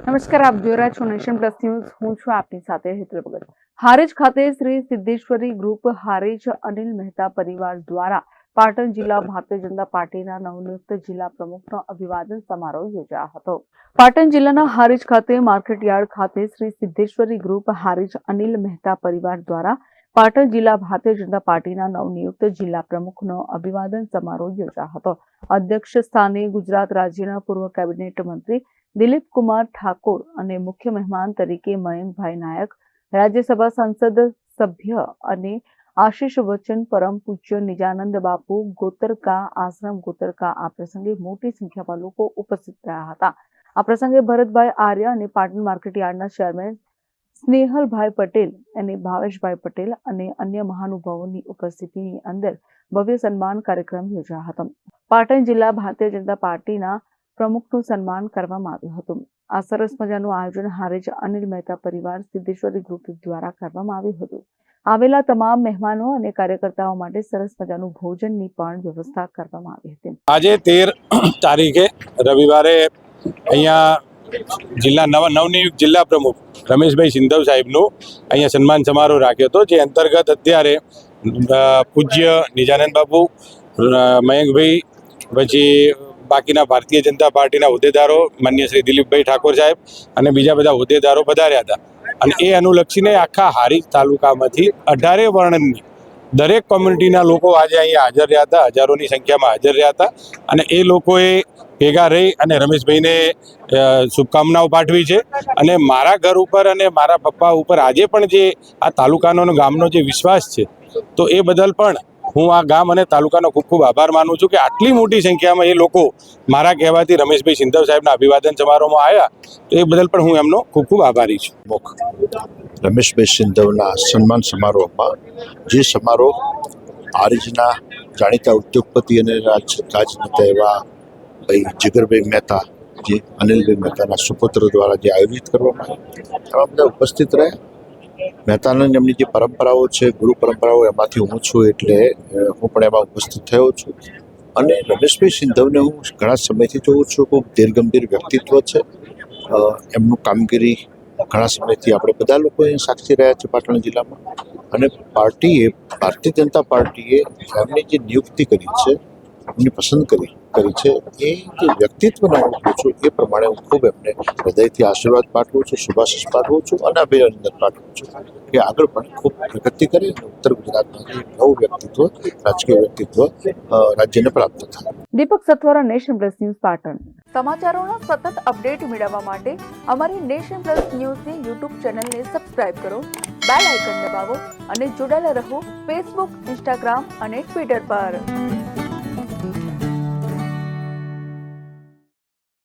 નમસ્કાર, આપ જોઈ રહ્યા છો નેશન પ્લસ ન્યૂઝ. હું છું આપની સાથે હેતલ ભગત. હારીજ ખાતે શ્રી સિદ્ધેશ્વરી ગ્રુપ હારીજ અનિલ મહેતા પરિવાર દ્વારા પાટણ જિલ્લા ભારતીય જનતા પાર્ટીના નવનિયુક્ત જિલ્લા પ્રમુખનો અભિવાદન સમારોહ યોજાયો હતો. પાટણ જિલ્લાના હારીજ ખાતે માર્કેટયાર્ડ ખાતે શ્રી સિદ્ધેશ્વરી ગ્રુપ હારીજ અનિલ મહેતા પરિવાર દ્વારા પાટણ જિલ્લા ભારતીય જનતા પાર્ટીના નવનિયુક્ત જિલ્લા પ્રમુખનો અભિવાદન સમારોહ યોજાયો હતો. અધ્યક્ષ સ્થાને ગુજરાત રાજ્યના પૂર્વ કેબિનેટ મંત્રી દિલીપ કુમાર ઠાકોર અને મુખ્ય મહેમાન તરીકે મયંકભાઈ નાયક, રાજ્યસભા સાંસદ સભ્ય અને આશીષ વચન પરમ પૂજ્ય નિજાનંદ બાપુ ગોતરકા આશ્રમ ગોતરકા આ પ્રસંગે મોટી સંખ્યામાં લોકો ઉપસ્થિત રહ્યા હતા. આ પ્રસંગે ભરતભાઈ આર્ય અને પાટણ માર્કેટયાર્ડના ચેરમેન સ્નેહલભાઈ પટેલ અને ભાવેશભાઈ પટેલ અને અન્ય મહાનુભાવોની ઉપસ્થિતિની અંદર ભવ્ય સન્માન કાર્યક્રમ યોજાયો હતો. પાટણ જિલ્લા ભારતીય જનતા પાર્ટીના પ્રમુખનું સન્માન કરવામાં આવ્યું હતું. આ સરસ મજાનું આયોજન હારીજ અનિલ મહેતા પરિવાર સિદ્ધેશ્વરી ગ્રુપ દ્વારા કરવામાં આવ્યું હતું. આવેલા તમામ મહેમાનો અને કાર્યકર્તાઓ માટે સરસ મજાનું ભોજનની પણ વ્યવસ્થા કરવામાં આવી હતી. આજે 13 તારીખે રવિવારે અહીંયા જિલ્લા નવનિયુક્ત જિલ્લા પ્રમુખ રમેશભાઈ સિંધવ સાહેબનું અહીંયા સન્માન સમારોહ રાખ્યો હતો, જે અંતર્ગત અત્યારે પૂજ્ય નિજાનંદ બાપુ, મયંકભાઈ, પછી બાકીના ભારતીય જનતા પાર્ટીના હોદ્દેદારો માન્ય શ્રી દિલીપભાઈ ઠાકોર સાહેબ અને બીજા બધા હોદ્દેદારો પધાર્યા હતા. અને એ અનુલક્ષીને આખા હારીજ તાલુકામાંથી 18 વર્ણની દરેક કોમ્યુનિટીના લોકો આજે અહીંયા હાજર રહ્યા હતા, હજારોની સંખ્યામાં હાજર રહ્યા હતા. અને એ લોકોએ ભેગા રહી અને રમેશભાઈને શુભકામનાઓ પાઠવી છે. અને મારા ઘર ઉપર અને મારા પપ્પા ઉપર આજે પણ જે આ તાલુકાનો અને ગામનો જે વિશ્વાસ છે, તો એ બદલ પણ હું આ ગામ અને તાલુકાનો ખૂબ ખૂબ આભાર માનું છું કે આટલી મોટી સંખ્યામાં એ લોકો મારા કહેવાથી રમેશભાઈ સિંધવ સાહેબના અભિવાદન સમારોહમાં આવ્યા, તો એ બદલ પણ હું એમનો ખૂબ ખૂબ આભારી છું. રમેશભાઈ સિંધવના સન્માન સમારોહમાં જે સમારોહ હારીજના જાણીતા ઉદ્યોગપતિ અને રાજનેતા એવા ભાઈ જીગરભાઈ મહેતા, જે અનિલભાઈ મહેતાના સુપુત્ર દ્વારા જે આયોજિત કરવામાં આવ્યું, એમાં બધા ઉપસ્થિત રહ્યા. મહેતાની એમની જે પરંપરાઓ છે, ગુરુ પરંપરાઓ, એમાંથી હું છું એટલે હું પણ એમાં ઉપસ્થિત થયો છું. અને રમેશભાઈ સિંધવને હું ઘણા સમયથી જોઉં છું. ખૂબ ધીરગંભીર વ્યક્તિત્વ છે. એમનું કામગીરી ઘણા સમયથી આપણે બધા લોકો અહીંયા સાક્ષી રહ્યા છે પાટણ જિલ્લામાં. અને ભારતીય જનતા પાર્ટીએ એમની જે નિયુક્તિ કરી છે, એમની પસંદ કરી છે, એ જે વ્યક્તિત્વના હું છું એ પ્રમાણે હું ખૂબ એમને હૃદયથી આશીર્વાદ પાઠવું છું, શુભાશીષ પાઠવું છું અને અભિનંદન પાઠવું છું કે આગળ પણ ખૂબ પ્રગતિ કરે અને ઉત્તર ગુજરાતમાં નવું વ્યક્તિત્વ, રાજકીય વ્યક્તિત્વ રાજ્યને પ્રાપ્ત થાય. Deepak Sathwara, Nation Plus News, Patan. સમાચારોના સતત અપડેટ મેળવવા માટે અમારી નેશન પ્લસ ન્યૂઝની યુટ્યુબ ચેનલને સબસ્ક્રાઇબ કરો, બેલ આઇકન દબાવો અને જોડાયેલા રહો ફેસબુક, ઇન્સ્ટાગ્રામ અને ટ્વિટર પર.